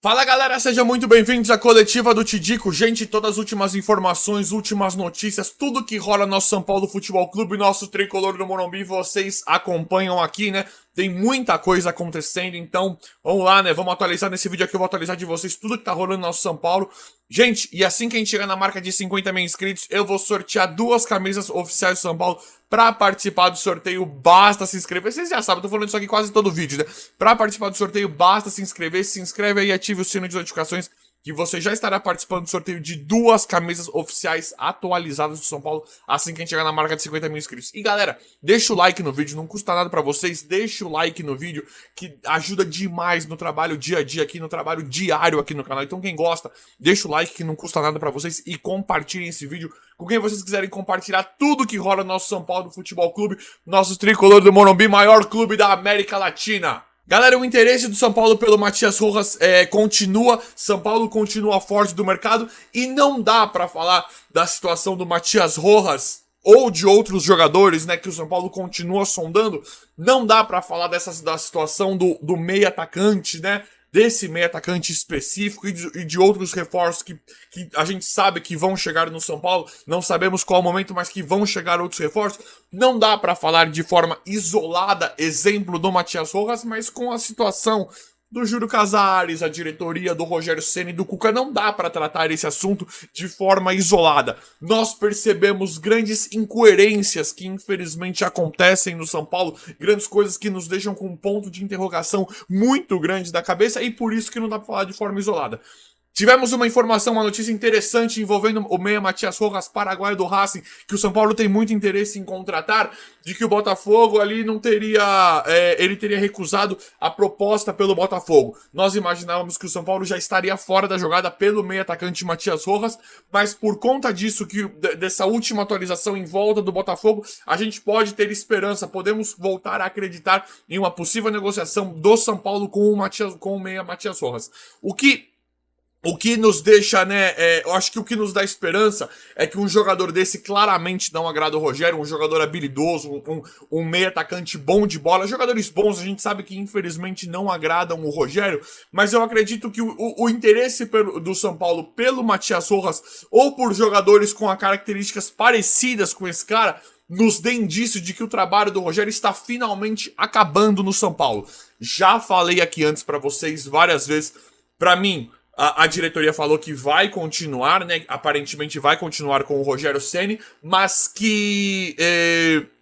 Fala galera, sejam muito bem-vindos à coletiva do Tidico. Gente, todas as últimas informações, últimas notícias, tudo que rola no nosso São Paulo Futebol Clube, nosso tricolor do Morumbi, vocês acompanham aqui, né? Tem muita coisa acontecendo, então vamos lá, né? Vamos atualizar nesse vídeo aqui, eu vou atualizar de vocês tudo que tá rolando no nosso São Paulo. Gente, e assim que a gente chegar na marca de 50 mil inscritos, eu vou sortear 2 camisas oficiais do São Paulo. Pra participar do sorteio, basta se inscrever. Vocês já sabem, eu tô falando isso aqui quase todo vídeo, né? Pra participar do sorteio, basta se inscrever. Se inscreve aí e ative o sino de notificações, que você já estará participando do sorteio de 2 camisas oficiais atualizadas do São Paulo, assim que a gente chegar na marca de 50 mil inscritos. E galera, deixa o like no vídeo, não custa nada pra vocês, deixa o like no vídeo, que ajuda demais no trabalho dia a dia aqui, no trabalho diário aqui no canal. Então quem gosta, deixa o like que não custa nada pra vocês e compartilhem esse vídeo com quem vocês quiserem compartilhar tudo que rola no nosso São Paulo Futebol Clube, nosso tricolor do Morumbi, maior clube da América Latina. Galera, o interesse do São Paulo pelo Matias Rojas continua, São Paulo continua forte do mercado e não dá pra falar da situação do Matias Rojas ou de outros jogadores, né, que o São Paulo continua sondando, não dá pra falar da situação do meio atacante, né, desse meio atacante específico e de outros reforços que a gente sabe que vão chegar no São Paulo, não sabemos qual momento, mas que vão chegar outros reforços. Não dá pra falar de forma isolada, exemplo do Matias Rojas, mas com a situação do Júlio Casares, a diretoria do Rogério Ceni e do Cuca, não dá para tratar esse assunto de forma isolada. Nós percebemos grandes incoerências que infelizmente acontecem no São Paulo, grandes coisas que nos deixam com um ponto de interrogação muito grande da cabeça e por isso que não dá para falar de forma isolada. Tivemos uma informação, uma notícia interessante envolvendo o meia Matias Rojas, paraguaio do Racing, que o São Paulo tem muito interesse em contratar, de que o Botafogo ali não teria, ele teria recusado a proposta pelo Botafogo. Nós imaginávamos que o São Paulo já estaria fora da jogada pelo meia atacante Matias Rojas, mas por conta disso, dessa última atualização em volta do Botafogo, a gente pode ter esperança, podemos voltar a acreditar em uma possível negociação do São Paulo com o meia Matias Rojas. O que nos deixa, né, eu acho que o que nos dá esperança é que um jogador desse claramente não agrada o Rogério, um jogador habilidoso, um meio atacante bom de bola. Jogadores bons a gente sabe que infelizmente não agradam o Rogério, mas eu acredito que o interesse do São Paulo pelo Matias Rojas ou por jogadores com características parecidas com esse cara nos dê indício de que o trabalho do Rogério está finalmente acabando no São Paulo. Já falei aqui antes pra vocês várias vezes, pra mim, a diretoria falou que vai continuar, né? Aparentemente vai continuar com o Rogério Ceni, mas que...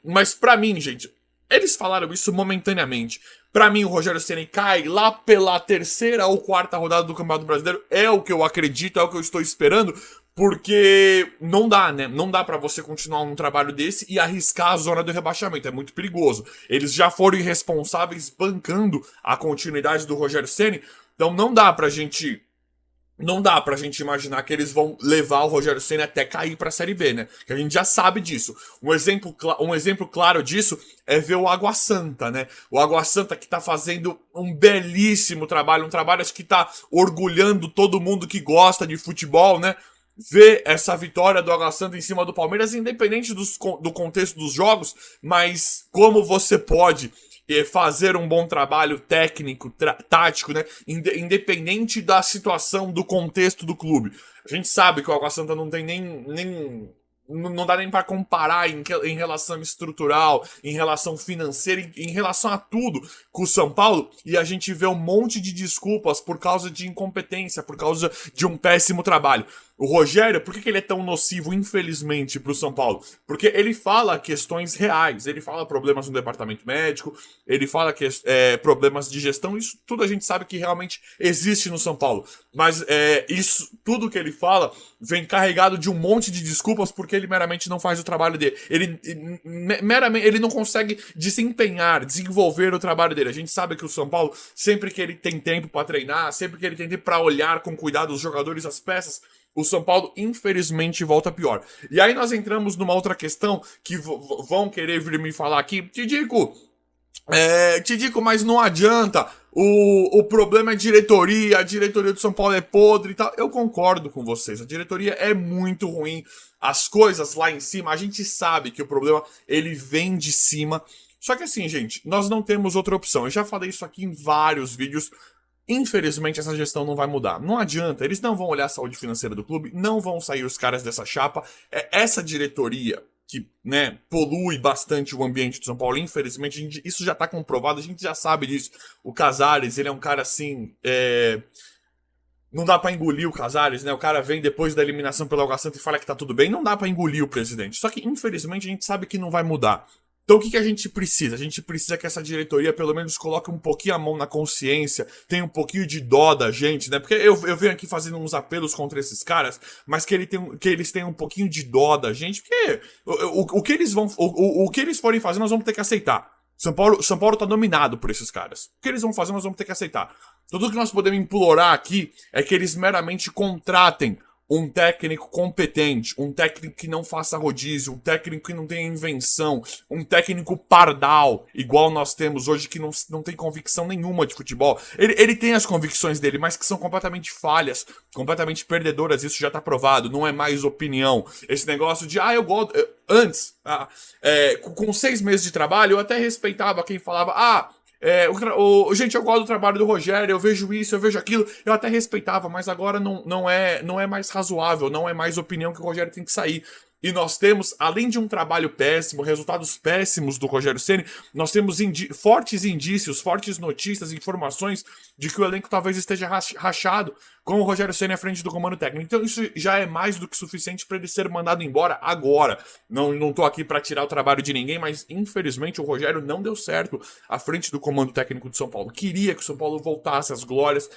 mas pra mim, gente, eles falaram isso momentaneamente. Pra mim, o Rogério Ceni cai lá pela 3ª ou 4ª rodada do Campeonato Brasileiro. É o que eu acredito, é o que eu estou esperando. Porque não dá, né? Não dá pra você continuar um trabalho desse e arriscar a zona do rebaixamento. É muito perigoso. Eles já foram irresponsáveis bancando a continuidade do Rogério Ceni. Então não dá pra gente imaginar que eles vão levar o Rogério Ceni até cair pra Série B, né? Que a gente já sabe disso. Um exemplo claro disso é ver o Água Santa, né? O Água Santa que tá fazendo um belíssimo trabalho, um trabalho acho que tá orgulhando todo mundo que gosta de futebol, né? Ver essa vitória do Água Santa em cima do Palmeiras, independente do contexto dos jogos, mas como você pode fazer um bom trabalho técnico, tático, né? Independente da situação, do contexto do clube. A gente sabe que o Água Santa não tem não dá nem para comparar em relação estrutural, em relação financeira, em relação a tudo com o São Paulo, e a gente vê um monte de desculpas por causa de incompetência, por causa de um péssimo trabalho. O Rogério, por que ele é tão nocivo, infelizmente, pro São Paulo? Porque ele fala questões reais, ele fala problemas no departamento médico, ele fala problemas de gestão, isso tudo a gente sabe que realmente existe no São Paulo. Mas isso, tudo que ele fala vem carregado de um monte de desculpas porque ele meramente não faz o trabalho dele. Ele não consegue desempenhar, desenvolver o trabalho dele. A gente sabe que o São Paulo, sempre que ele tem tempo pra treinar, sempre que ele tem tempo pra olhar com cuidado os jogadores, as peças, o São Paulo, infelizmente, volta pior. E aí nós entramos numa outra questão que vão querer vir me falar aqui. Tidico, mas não adianta. O problema é a diretoria do São Paulo é podre e tal. Eu concordo com vocês, a diretoria é muito ruim. As coisas lá em cima, a gente sabe que o problema, ele vem de cima. Só que assim, gente, nós não temos outra opção. Eu já falei isso aqui em vários vídeos. Infelizmente, essa gestão não vai mudar. Não adianta, eles não vão olhar a saúde financeira do clube, não vão sair os caras dessa chapa. Essa diretoria que, né, polui bastante o ambiente de São Paulo, infelizmente, isso já tá comprovado, a gente já sabe disso. O Casares, ele é um cara assim. Não dá pra engolir o Casares, né? O cara vem depois da eliminação pelo Água Santa e fala que tá tudo bem. Não dá pra engolir o presidente. Só que, infelizmente, a gente sabe que não vai mudar. Então, o que a gente precisa? A gente precisa que essa diretoria, pelo menos, coloque um pouquinho a mão na consciência, tenha um pouquinho de dó da gente, né? Porque eu venho aqui fazendo uns apelos contra esses caras, mas que eles tenham um pouquinho de dó da gente, porque o que eles vão. O que eles forem fazer, nós vamos ter que aceitar. São Paulo tá dominado por esses caras. O que eles vão fazer, nós vamos ter que aceitar. Tudo que nós podemos implorar aqui é que eles meramente contratem um técnico competente, um técnico que não faça rodízio, um técnico que não tenha invenção, um técnico pardal, igual nós temos hoje, que não tem convicção nenhuma de futebol. Ele tem as convicções dele, mas que são completamente falhas, completamente perdedoras, isso já tá provado, não é mais opinião. Esse negócio de, eu gosto... Antes, com 6 meses de trabalho, eu até respeitava quem falava, gente, eu gosto do trabalho do Rogério, eu vejo isso, eu vejo aquilo, eu até respeitava, mas agora não é mais razoável, não é mais opinião que o Rogério tem que sair. E nós temos, além de um trabalho péssimo, resultados péssimos do Rogério Ceni, nós temos fortes indícios, fortes notícias, informações de que o elenco talvez esteja rachado com o Rogério Ceni à frente do comando técnico. Então isso já é mais do que suficiente para ele ser mandado embora agora. Não tô aqui para tirar o trabalho de ninguém, mas infelizmente o Rogério não deu certo à frente do comando técnico de São Paulo. Queria que o São Paulo voltasse às glórias.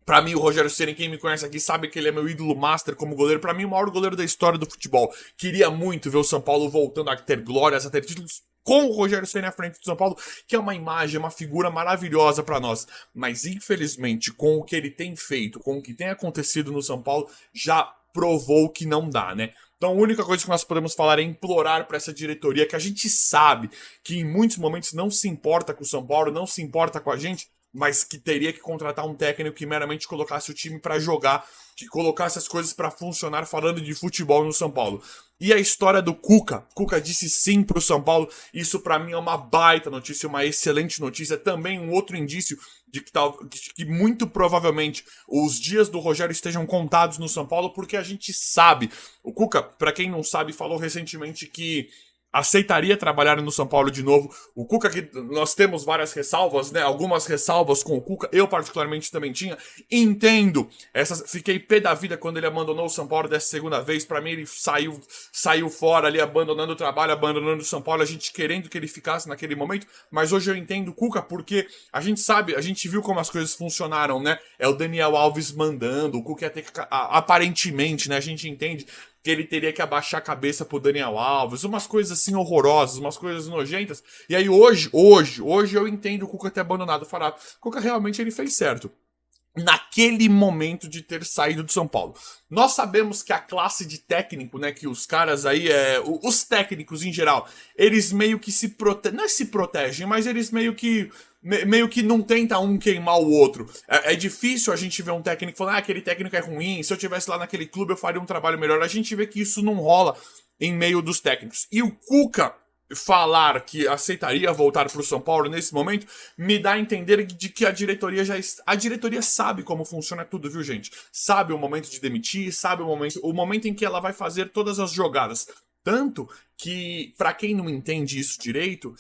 Pra mim, o Rogério Ceni, quem me conhece aqui, sabe que ele é meu ídolo master como goleiro. Pra mim, o maior goleiro da história do futebol. Queria muito ver o São Paulo voltando a ter glórias, a ter títulos com o Rogério Ceni à frente do São Paulo, que é uma imagem, uma figura maravilhosa pra nós. Mas, infelizmente, com o que ele tem feito, com o que tem acontecido no São Paulo, já provou que não dá, né? Então, a única coisa que nós podemos falar é implorar para essa diretoria, que a gente sabe que em muitos momentos não se importa com o São Paulo, não se importa com a gente, mas que teria que contratar um técnico que meramente colocasse o time para jogar, que colocasse as coisas para funcionar, falando de futebol no São Paulo. E a história do Cuca. Cuca disse sim pro São Paulo. Isso para mim é uma baita notícia, uma excelente notícia. Também um outro indício de que muito provavelmente os dias do Rogério estejam contados no São Paulo, porque a gente sabe. O Cuca, para quem não sabe, falou recentemente que aceitaria trabalhar no São Paulo de novo. O Cuca, que nós temos várias ressalvas, né? Algumas ressalvas com o Cuca, eu particularmente também tinha. Entendo. Fiquei pé da vida quando ele abandonou o São Paulo dessa segunda vez. Pra mim, ele saiu fora ali, abandonando o trabalho, abandonando o São Paulo, a gente querendo que ele ficasse naquele momento. Mas hoje eu entendo o Cuca, porque a gente sabe, a gente viu como as coisas funcionaram, né? É o Daniel Alves mandando, o Cuca ia ter que, aparentemente, né? A gente entende que ele teria que abaixar a cabeça pro Daniel Alves, umas coisas assim horrorosas, umas coisas nojentas. E aí hoje eu entendo o Cuca ter abandonado. Falar, o Cuca realmente ele fez certo naquele momento de ter saído do São Paulo. Nós sabemos que a classe de técnico, né, que os caras aí, os técnicos em geral, eles meio que não é se protegem, mas eles meio que não tenta um queimar o outro. É difícil a gente ver um técnico falando, aquele técnico é ruim, se eu tivesse lá naquele clube eu faria um trabalho melhor. A gente vê que isso não rola em meio dos técnicos. E o Cuca falar que aceitaria voltar para o São Paulo nesse momento me dá a entender de que a diretoria a diretoria sabe como funciona tudo, viu, gente? Sabe o momento de demitir, sabe o momento em que ela vai fazer todas as jogadas. Tanto que, para quem não entende isso direito,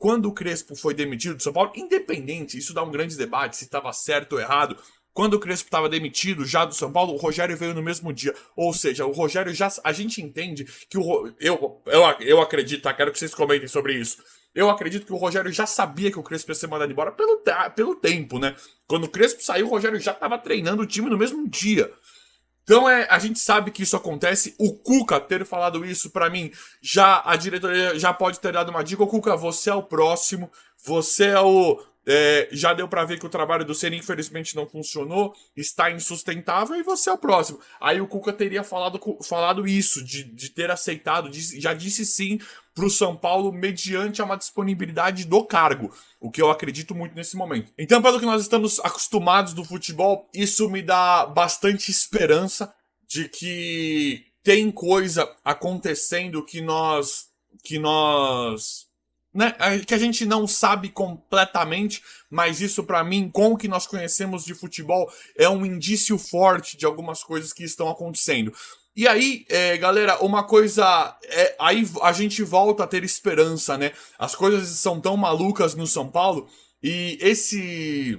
quando o Crespo foi demitido do São Paulo, independente, isso dá um grande debate se estava certo ou errado. Quando o Crespo estava demitido já do São Paulo, o Rogério veio no mesmo dia. Ou seja, o Rogério já. A gente entende que eu acredito, tá? Quero que vocês comentem sobre isso. Eu acredito que o Rogério já sabia que o Crespo ia ser mandado embora pelo tempo, né? Quando o Crespo saiu, o Rogério já estava treinando o time no mesmo dia. Então a gente sabe que isso acontece. O Cuca ter falado isso, pra mim, a diretoria já pode ter dado uma dica. O Cuca, você é o próximo, você é o. Já deu pra ver que o trabalho do Ceni infelizmente não funcionou, está insustentável e você é o próximo. Aí o Cuca teria falado isso, de ter aceitado, já disse sim pro São Paulo mediante a uma disponibilidade do cargo, o que eu acredito muito nesse momento. Então, pelo que nós estamos acostumados do futebol, isso me dá bastante esperança de que tem coisa acontecendo que nós né, que a gente não sabe completamente, mas isso pra mim, com o que nós conhecemos de futebol, é um indício forte de algumas coisas que estão acontecendo. E aí, galera, uma coisa. Aí a gente volta a ter esperança, né? As coisas são tão malucas no São Paulo. E esse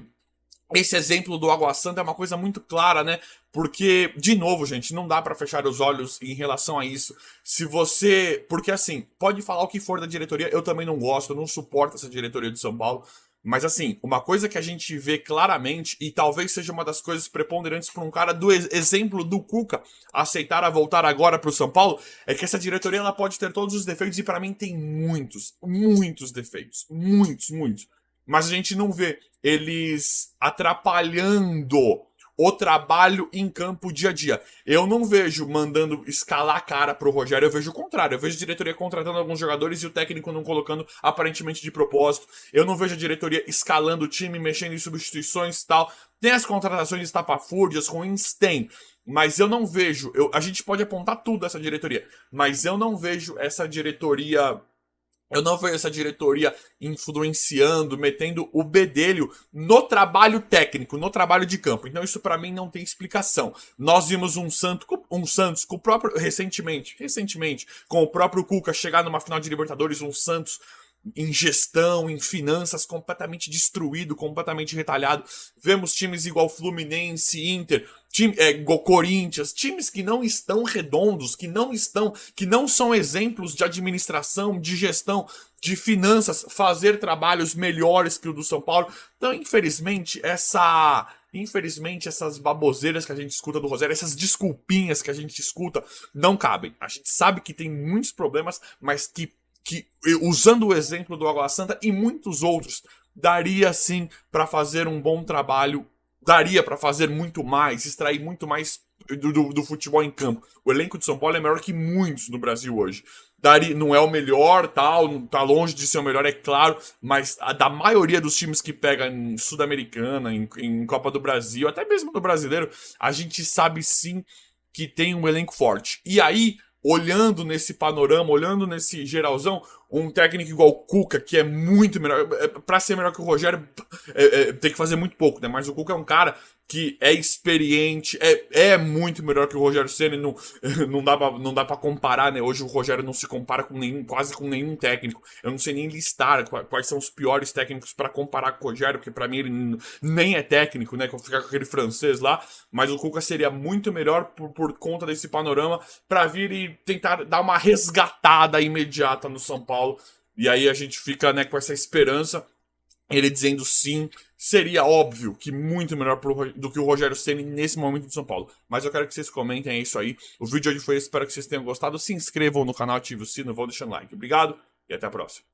exemplo do Água Santa é uma coisa muito clara, né? Porque, de novo, gente, não dá pra fechar os olhos em relação a isso. Se você. Porque, assim, pode falar o que for da diretoria, eu também não gosto, eu não suporto essa diretoria de São Paulo. Mas, assim, uma coisa que a gente vê claramente, e talvez seja uma das coisas preponderantes para um cara do exemplo do Cuca aceitar a voltar agora pro São Paulo, é que essa diretoria ela pode ter todos os defeitos, e pra mim tem muitos, muitos defeitos. Muitos, muitos. Mas a gente não vê eles atrapalhando o trabalho em campo dia a dia. Eu não vejo mandando escalar a cara pro Rogério, eu vejo o contrário. Eu vejo a diretoria contratando alguns jogadores e o técnico não colocando aparentemente de propósito. Eu não vejo a diretoria escalando o time, mexendo em substituições e tal. Tem as contratações estapafúrdias, ruins? Tem. Mas eu não vejo. A gente pode apontar tudo essa diretoria. Mas eu não vejo essa diretoria. Eu não vejo essa diretoria influenciando, metendo o bedelho no trabalho técnico, no trabalho de campo. Então isso pra mim não tem explicação. Nós vimos um Santos com o próprio recentemente, com o próprio Cuca chegar numa final de Libertadores, um Santos em gestão, em finanças, completamente destruído, completamente retalhado. Vemos times igual Fluminense, Inter, Corinthians, times que não estão redondos, que não são exemplos de administração, de gestão, de finanças, fazer trabalhos melhores que o do São Paulo. Então, infelizmente, essas baboseiras que a gente escuta do Rogério, essas desculpinhas que a gente escuta, não cabem. A gente sabe que tem muitos problemas, mas que usando o exemplo do Água Santa e muitos outros, daria sim para fazer um bom trabalho, daria para fazer muito mais, extrair muito mais do futebol em campo. O elenco de São Paulo é melhor que muitos no Brasil hoje. Não é o melhor, tá longe de ser o melhor, é claro, mas da maioria dos times que pega em Sul-Americana, em Copa do Brasil, até mesmo no Brasileiro, a gente sabe sim que tem um elenco forte. E aí, olhando nesse panorama, olhando nesse geralzão, um técnico igual o Cuca, que é muito melhor, pra ser melhor que o Rogério, tem que fazer muito pouco, né? Mas o Cuca é um cara que é experiente, é muito melhor que o Rogério Ceni, não dá pra comparar, né? Hoje o Rogério não se compara com quase com nenhum técnico. Eu não sei nem listar quais são os piores técnicos pra comparar com o Rogério, porque pra mim ele nem é técnico, né? Que eu ficar com aquele francês lá, mas o Cuca seria muito melhor por conta desse panorama pra vir e tentar dar uma resgatada imediata no São Paulo. E aí a gente fica, né, com essa esperança. Ele dizendo sim, seria óbvio que muito melhor do que o Rogério Ceni nesse momento de São Paulo. Mas eu quero que vocês comentem, é isso aí. O vídeo de hoje foi esse, espero que vocês tenham gostado. Se inscrevam no canal, ative o sino, vão deixando like. Obrigado e até a próxima.